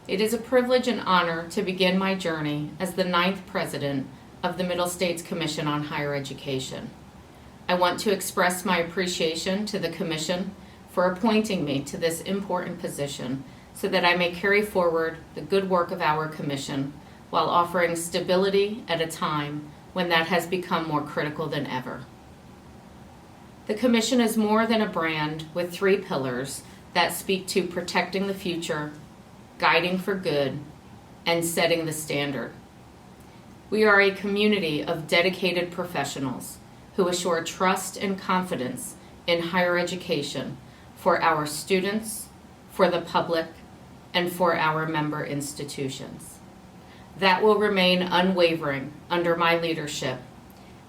It is a privilege and honor to begin my journey as the 9th President of the Middle States Commission on Higher Education. I want to express my appreciation to the Commission for appointing me to this important position so that I may carry forward the good work of our Commission while offering stability at a time when that has become more critical than ever. The Commission is more than a brand with 3 pillars that speak to protecting the future, guiding for good, and setting the standard. We are a community of dedicated professionals who assure trust and confidence in higher education for our students, for the public, and for our member institutions. That will remain unwavering under my leadership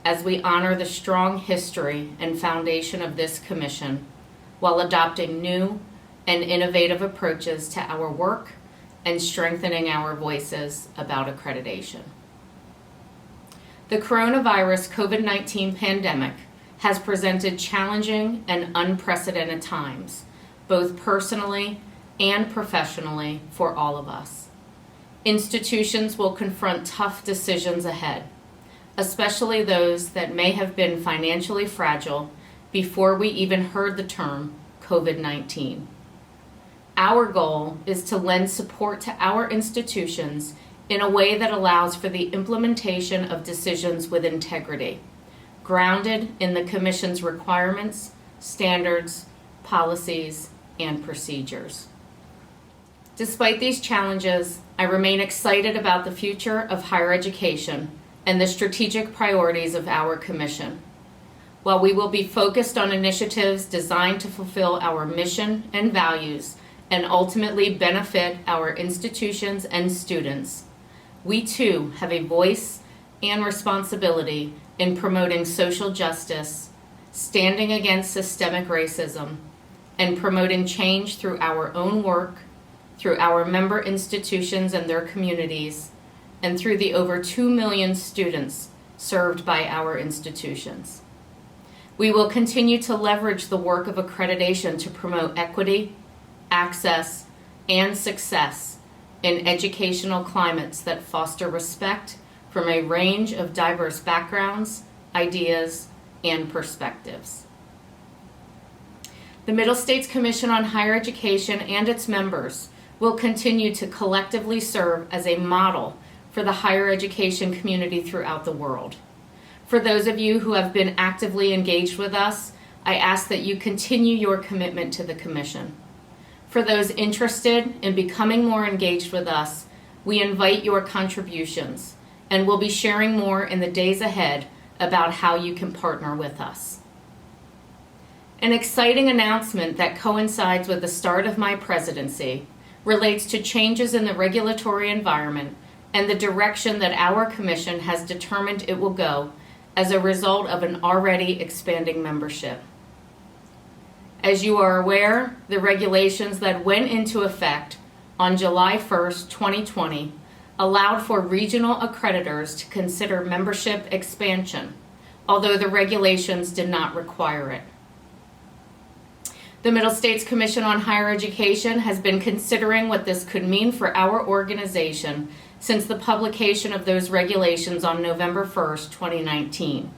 as we honor the strong history and foundation of this Commission while adopting new and innovative approaches to our work and strengthening our voices about accreditation. The coronavirus COVID-19 pandemic has presented challenging and unprecedented times, both personally and professionally, for all of us. Institutions will confront tough decisions ahead, especially those that may have been financially fragile before we even heard the term COVID-19. Our goal is to lend support to our institutions in a way that allows for the implementation of decisions with integrity, grounded in the Commission's requirements, standards, policies, and procedures. Despite these challenges, I remain excited about the future of higher education and the strategic priorities of our Commission. While we will be focused on initiatives designed to fulfill our mission and values and ultimately benefit our institutions and students, we too have a voice and responsibility in promoting social justice, standing against systemic racism, and promoting change through our own work, through our member institutions and their communities, and through the over 2 million students served by our institutions. We will continue to leverage the work of accreditation to promote equity, access, and success in educational climates that foster respect from a range of diverse backgrounds, ideas, and perspectives. The Middle States Commission on Higher Education and its members will continue to collectively serve as a model for the higher education community throughout the world. For those of you who have been actively engaged with us, I ask that you continue your commitment to the Commission. For those interested in becoming more engaged with us, we invite your contributions, and we'll be sharing more in the days ahead about how you can partner with us. An exciting announcement that coincides with the start of my presidency relates to changes in the regulatory environment and the direction that our Commission has determined it will go as a result of an already expanding membership. As you are aware, the regulations that went into effect on July 1st, 2020 allowed for regional accreditors to consider membership expansion, although the regulations did not require it. The Middle States Commission on Higher Education has been considering what this could mean for our organization since the publication of those regulations on November 1st, 2019.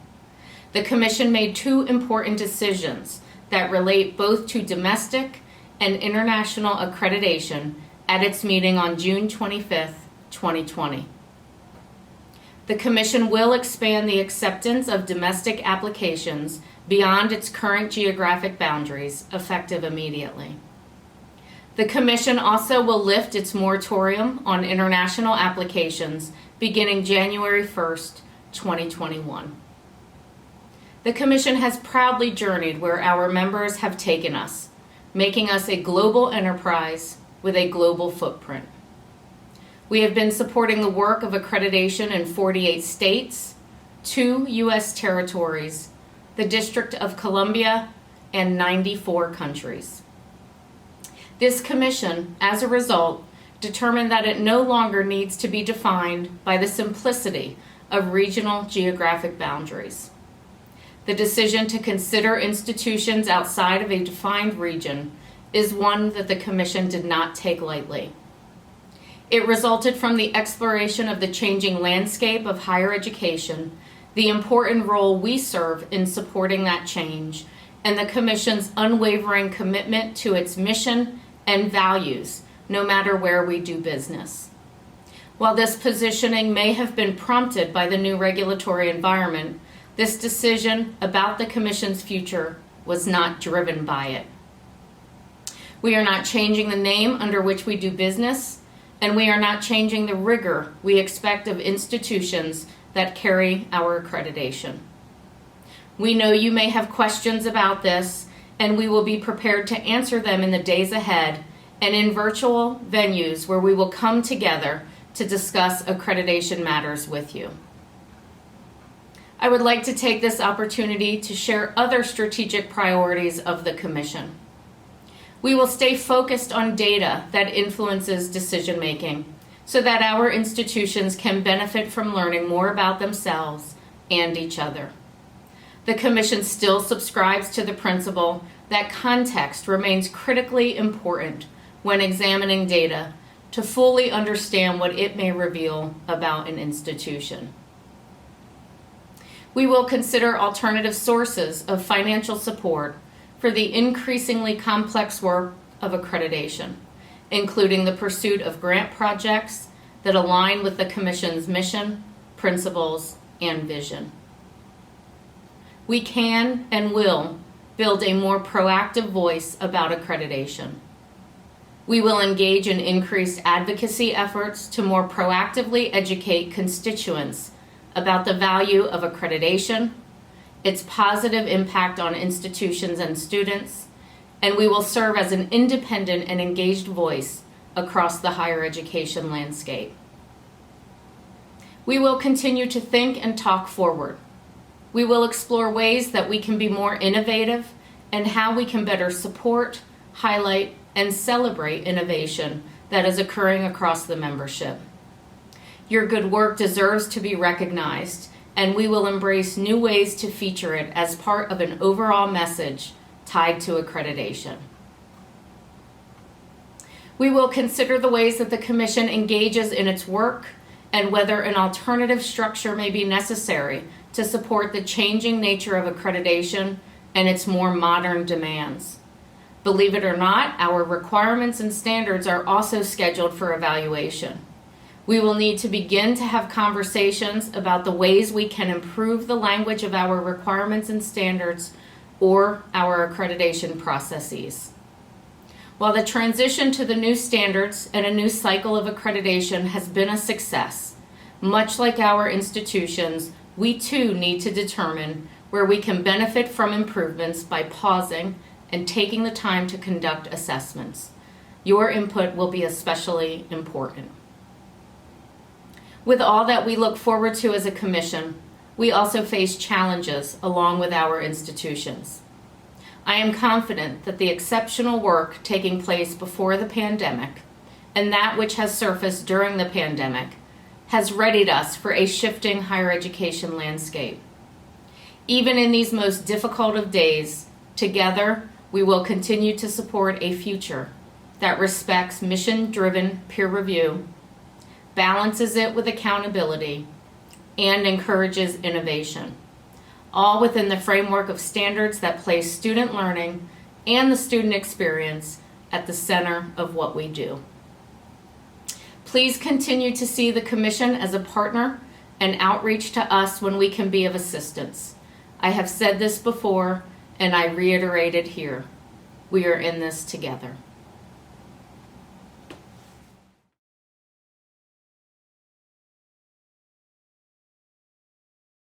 The Commission made 2 important decisions that relate both to domestic and international accreditation at its meeting on June 25th, 2020. The Commission will expand the acceptance of domestic applications beyond its current geographic boundaries, effective immediately. The Commission also will lift its moratorium on international applications beginning January 1st, 2021. The Commission has proudly journeyed where our members have taken us, making us a global enterprise with a global footprint. We have been supporting the work of accreditation in 48 states, 2 U.S. territories, the District of Columbia, and 94 countries. This Commission, as a result, determined that it no longer needs to be defined by the simplicity of regional geographic boundaries. The decision to consider institutions outside of a defined region is one that the Commission did not take lightly. It resulted from the exploration of the changing landscape of higher education, the important role we serve in supporting that change, and the Commission's unwavering commitment to its mission and values, no matter where we do business. While this positioning may have been prompted by the new regulatory environment, this decision about the Commission's future was not driven by it. We are not changing the name under which we do business, and we are not changing the rigor we expect of institutions that carry our accreditation. We know you may have questions about this, and we will be prepared to answer them in the days ahead and in virtual venues where we will come together to discuss accreditation matters with you. I would like to take this opportunity to share other strategic priorities of the Commission. We will stay focused on data that influences decision-making so that our institutions can benefit from learning more about themselves and each other. The Commission still subscribes to the principle that context remains critically important when examining data to fully understand what it may reveal about an institution. We will consider alternative sources of financial support for the increasingly complex work of accreditation, including the pursuit of grant projects that align with the Commission's mission, principles, and vision. We can and will build a more proactive voice about accreditation. We will engage in increased advocacy efforts to more proactively educate constituents about the value of accreditation, its positive impact on institutions and students, and we will serve as an independent and engaged voice across the higher education landscape. We will continue to think and talk forward. We will explore ways that we can be more innovative and how we can better support, highlight, and celebrate innovation that is occurring across the membership. Your good work deserves to be recognized, and we will embrace new ways to feature it as part of an overall message tied to accreditation. We will consider the ways that the Commission engages in its work and whether an alternative structure may be necessary to support the changing nature of accreditation and its more modern demands. Believe it or not, our requirements and standards are also scheduled for evaluation. We will need to begin to have conversations about the ways we can improve the language of our requirements and standards or our accreditation processes. While the transition to the new standards and a new cycle of accreditation has been a success, much like our institutions, we too need to determine where we can benefit from improvements by pausing and taking the time to conduct assessments. Your input will be especially important. With all that we look forward to as a Commission, we also face challenges along with our institutions. I am confident that the exceptional work taking place before the pandemic and that which has surfaced during the pandemic has readied us for a shifting higher education landscape. Even in these most difficult of days, together we will continue to support a future that respects mission-driven peer review, balances it with accountability, and encourages innovation, all within the framework of standards that place student learning and the student experience at the center of what we do. Please continue to see the Commission as a partner and outreach to us when we can be of assistance. I have said this before, and I reiterate it here. We are in this together.